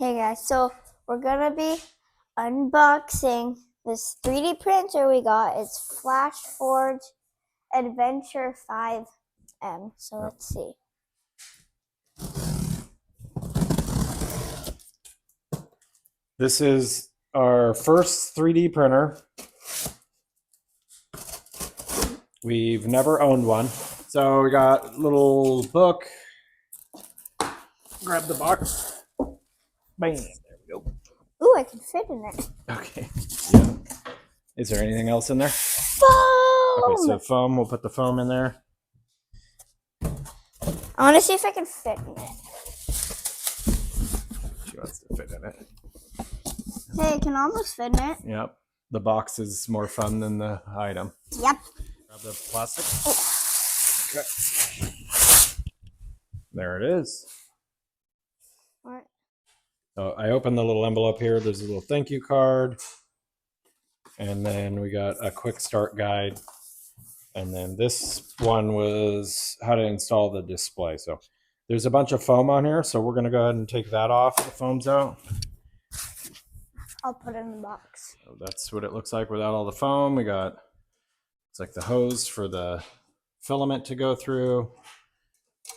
Hey guys, so we're gonna be unboxing this 3D printer we got. It's FlashForge Adventurer 5M. So let's see. This is our first 3D printer. We've never owned one. So we got a little book. Grab the box. Bam, there we go. Ooh, I can fit in it. Okay. Yeah. Is there anything else in there? Foam! Okay, so foam, we'll put the foam in there. I want to see if I can fit in it. She wants to fit in it. Hey, I can almost fit in it. Yep. The box is more fun than the item. Yep. Grab the plastic. Okay. There it is. What? So I opened the little envelope here. There's a little thank you card. And then we got a quick start guide. And then this one was how to install the display. So there's a bunch of foam on here. So we're going to go ahead and take that off. The foam's out. I'll put it in the box. So that's what it looks like without all the foam. We got, it's like the hose for the filament to go through.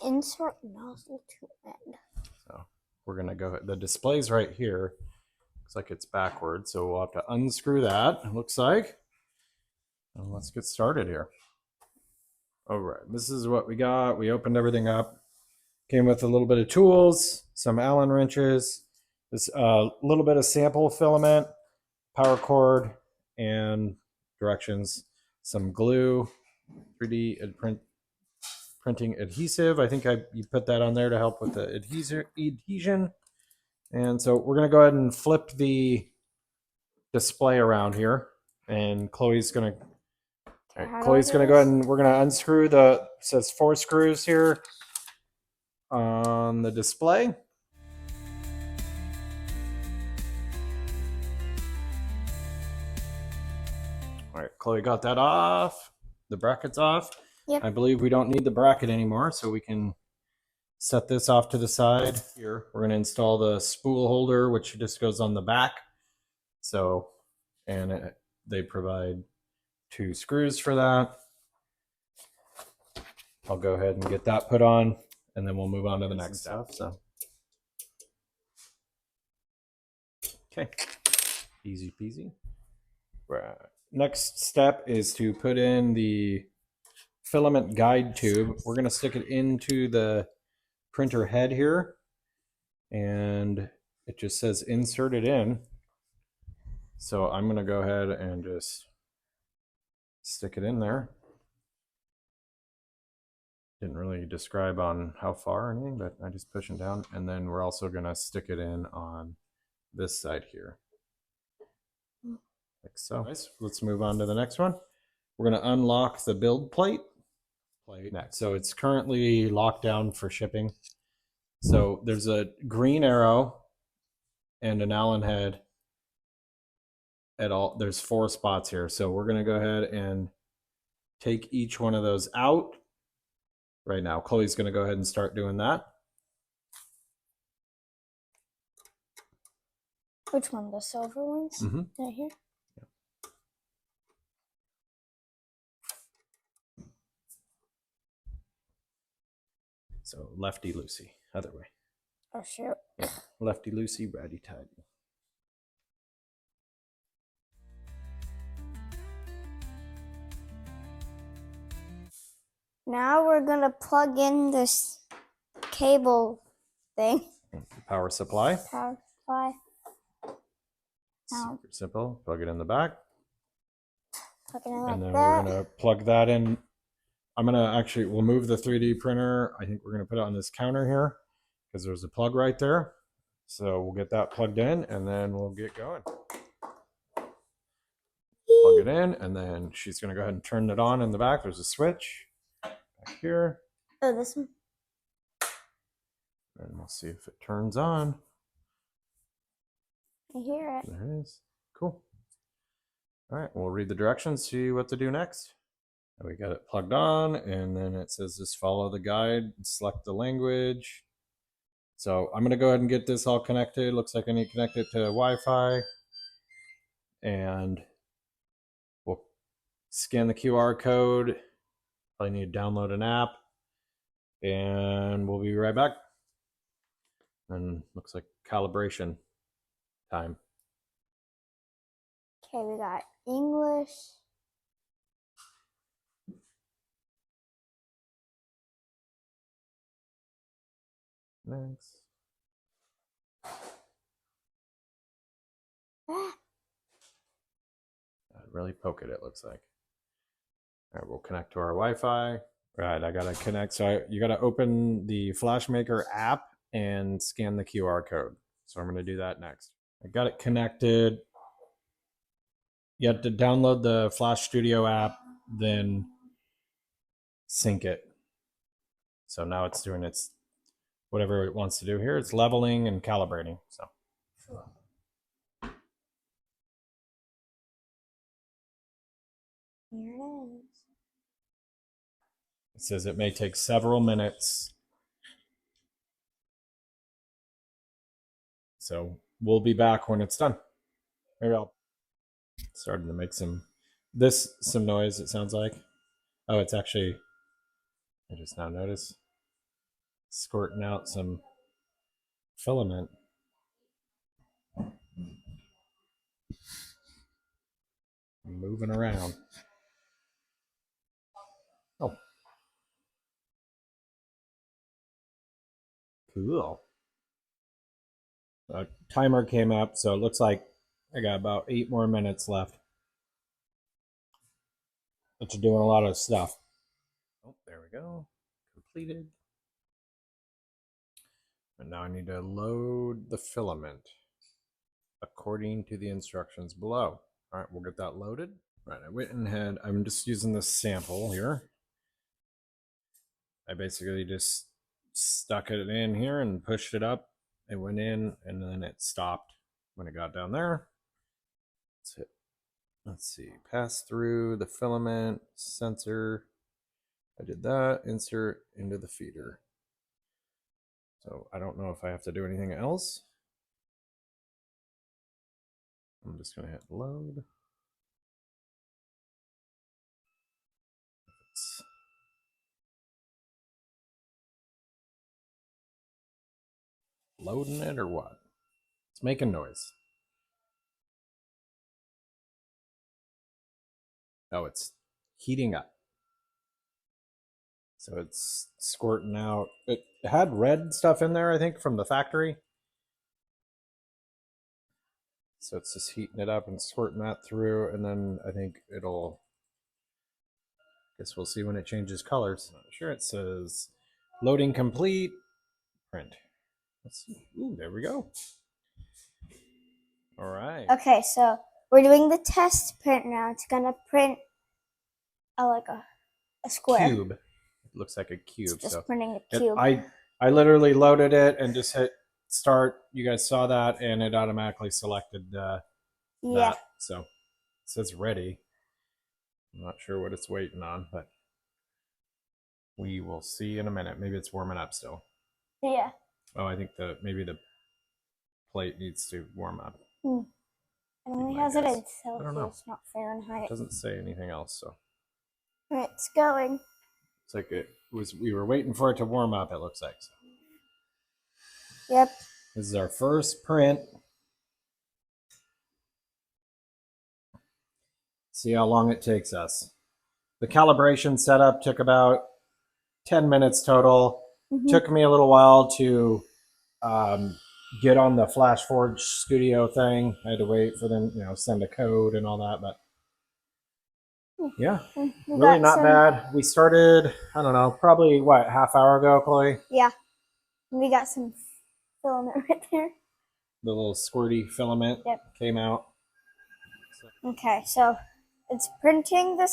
Insert nozzle to end. So we're going to go, the display's right here. Looks like it's backwards. So we'll have to unscrew that, it looks like. And let's get started here. All right, this is what we got. We opened everything up. Came with a little bit of tools, some Allen wrenches, this little bit of sample filament, power cord, and directions. Some glue, 3D printing adhesive. I think you put that on there to help with the adhesion. And so we're going to go ahead and flip the display around here. And Chloe's going to go ahead and we're going to unscrew the, it says 4 screws here on the display. All right, Chloe got that off, the bracket's off. Yep. I believe we don't need the bracket anymore, so we can set this off to the side here. We're going to install the spool holder, which just goes on the back. So, and they provide 2 screws for that. I'll go ahead and get that put on, and then we'll move on to the next step. So, okay, easy peasy. Right. Next step is to put in the filament guide tube. We're going to stick it into the printer head here, and it just says insert it in. So I'm going to go ahead and just stick it in there. Didn't really describe on how far or anything, but I just push it down. And then we're also going to stick it in on this side here. Like so. Let's move on to the next one. We're going to unlock the build plate next. So it's currently locked down for shipping. So there's a green arrow and an Allen head at all. There's 4 spots here. So we're going to go ahead and take each one of those out right now. Chloe's going to go ahead and start doing that. Which one? The silver ones? Mm-hmm. Right here? So lefty loosey, other way. Oh shoot. Yeah. Lefty loosey, righty tighty. Now we're gonna plug in this cable thing. Power supply. Power supply. Now, Super simple. Plug it in the back. plug it in like And then that. we're going to plug that in. I'm going to actually, we'll move the 3D printer. I think we're going to put it on this counter here because there's a plug right there. So we'll get that plugged in and then we'll get going. Plug it in and then she's going to go ahead and turn it on in the back. There's a switch back here. Oh, this one. And we'll see if it turns on. I hear it. There it is. Cool. All right, we'll read the directions, see what to do next. And we got it plugged on, and then it says just follow the guide, select the language, So I'm going to go ahead and get this all connected. Looks like I need to connect it to Wi-Fi. And we'll scan the QR code. Probably need to download an app. And we'll be right back. And looks like calibration time. Okay, we got English. Next. Really poke it looks like. All right, we'll connect to our Wi-Fi. Right, I gotta connect. So you gotta open the FlashMaker app and scan the QR code. So I'm gonna do that next. I got it connected. You have to download the Flash Studio app, then sync it. So now it's doing its whatever it wants to do here. It's leveling and calibrating. So Here it is. it says it may take several minutes. So we'll be back when it's done. Maybe I'll starting to make some noise, it sounds like. Oh, it's actually, I just now noticed, squirting out some filament. Moving around. Oh. Cool. A timer came up, so it looks like I got about 8 more minutes left. But you're doing a lot of stuff. Oh, there we go. Completed. And now I need to load the filament according to the instructions below. All right, we'll get that loaded. Right, I went ahead. I'm just using this sample here. I basically just stuck it in here and pushed it up. It went in and then it stopped when it got down there. Let's hit, let's see, pass through the filament sensor. I did that, insert into the feeder. So I don't know if I have to do anything else. I'm just gonna hit load. It's loading it or what? It's making noise. Oh, it's heating up. So it's squirting out. It had red stuff in there, I think, from the factory. So it's just heating it up and squirting that through, and then I think it'll, guess we'll see when it changes colors. Not sure. It says loading complete, print. Let's see. Ooh, there we go. All right. Okay, so we're doing the test print now. It's gonna print like a square. Cube. It looks like a cube. It's just so printing a cube. I literally loaded it and just hit start. You guys saw that, and it automatically selected that. So it says ready. I'm not sure what it's waiting on, but we will see in a minute. Maybe it's warming up still. Yeah. Oh, I think maybe the plate needs to warm up. It only has it in Celsius, not Fahrenheit. It doesn't say anything else, so. It's going. It's like we were waiting for it to warm up, it looks like. So. Yep. This is our first print. See how long it takes us. The calibration setup took about 10 minutes total. Took me a little while to get on the FlashForge Studio thing. I had to wait for them, send a code and all that, but yeah, really not bad. We started, I don't know, probably half hour ago, Chloe? Yeah. We got some filament right there. The little squirty filament came out. Okay, so it's printing the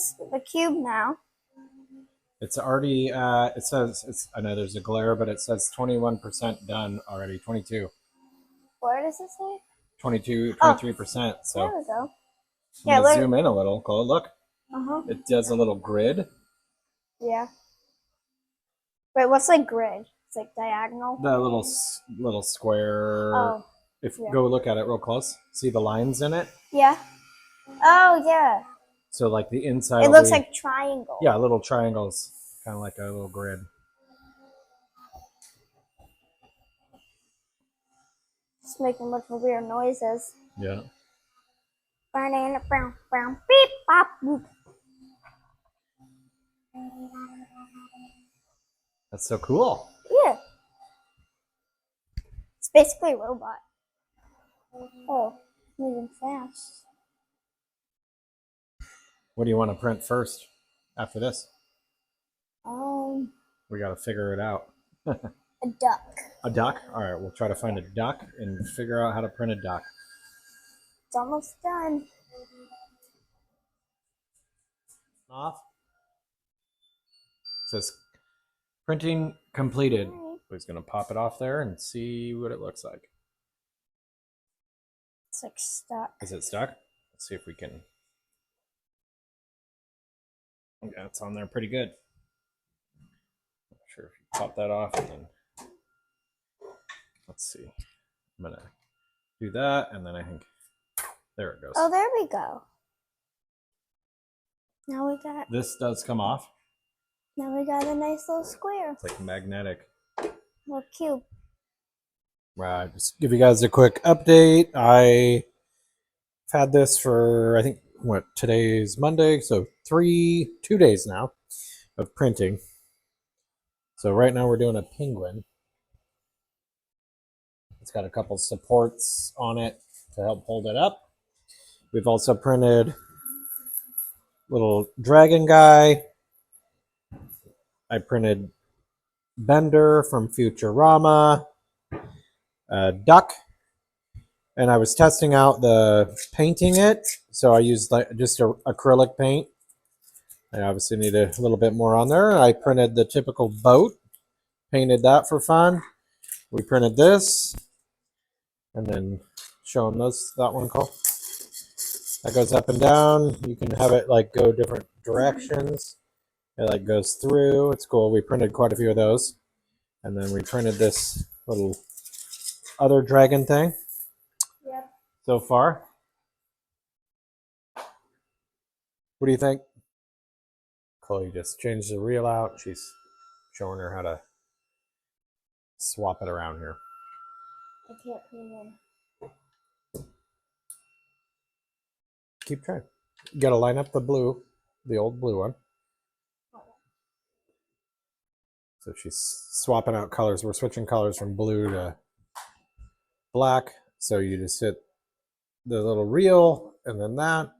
cube now. It's already, it says, I know there's a glare, but it says 21% done already, 22. What does it say? 23%. So there we go. I'm gonna zoom in a little, Chloe, look. It does a little grid. Yeah. Wait, what's like grid? It's like diagonal. The little square. Oh. If go look at it real close, see the lines in it? Yeah. Oh yeah. So like the inside. It looks like triangle. Yeah, little triangles, kind of like a little grid. It's making a bunch of weird noises. Yeah. Brown, brown, brown, beep, bop, boop. That's so cool. Yeah. It's basically a robot. Oh, moving fast. What do you want to print first after this? We got to figure it out. A duck. A duck? All right, we'll try to find a duck and figure out how to print a duck. It's almost done. Off. It says printing completed. He's going to pop it off there and see what it looks like. It's like stuck. Is it stuck? Let's see if we can. Yeah, it's on there pretty good. Not sure if you pop that off and then. Let's see. I'm going to do that and then I think. There it goes. Oh, there we go. Now we got. This does come off. Now we got a nice little square. It's like magnetic. Little cube. Right. Just give you guys a quick update. I've had this for, I think, what, today's Monday? So 2 days now of printing. So right now we're doing a penguin. It's got a couple supports on it to help hold it up. We've also printed little dragon guy. I printed Bender from Futurama, a duck, and I was testing out the painting it, so I used like just acrylic paint. I obviously need a little bit more on there. I printed the typical boat, painted that for fun. We printed this, and then show them that one call. That goes up and down. You can have it like go different directions. It like goes through. It's cool. We printed quite a few of those. And then we printed this little other dragon thing. Yep. So far. What do you think? Chloe just changed the reel out. She's showing her how to swap it around here. I can't put it in. Keep trying. You gotta line up the blue, the old blue one. So she's swapping out colors. We're switching colors from blue to black. So you just hit the little reel and then that,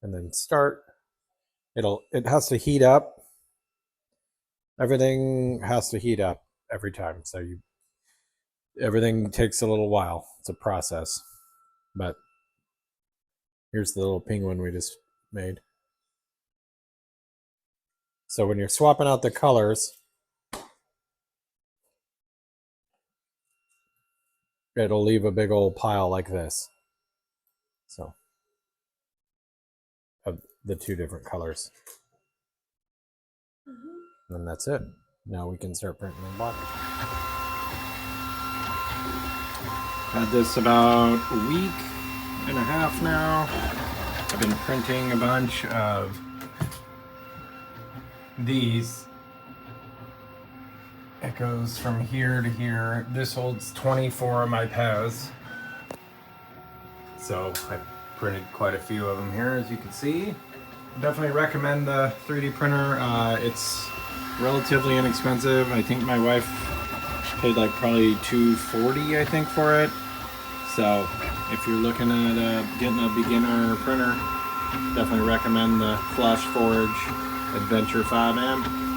and then start. It has to heat up. Everything has to heat up every time. So everything takes a little while. It's a process. But here's the little penguin we just made. So when you're swapping out the colors, it'll leave a big old pile like this. So, of the two different colors. And that's it. Now we can start printing the black. Had this about a week and a half now. I've been printing a bunch of these. It goes from here to here. This holds 24 of my paths. So I printed quite a few of them here, as you can see. Definitely recommend the 3D printer. It's relatively inexpensive. I think my wife paid like probably $240, I think, for it. So if you're looking at getting a beginner printer, definitely recommend the FlashForge Adventurer 5M.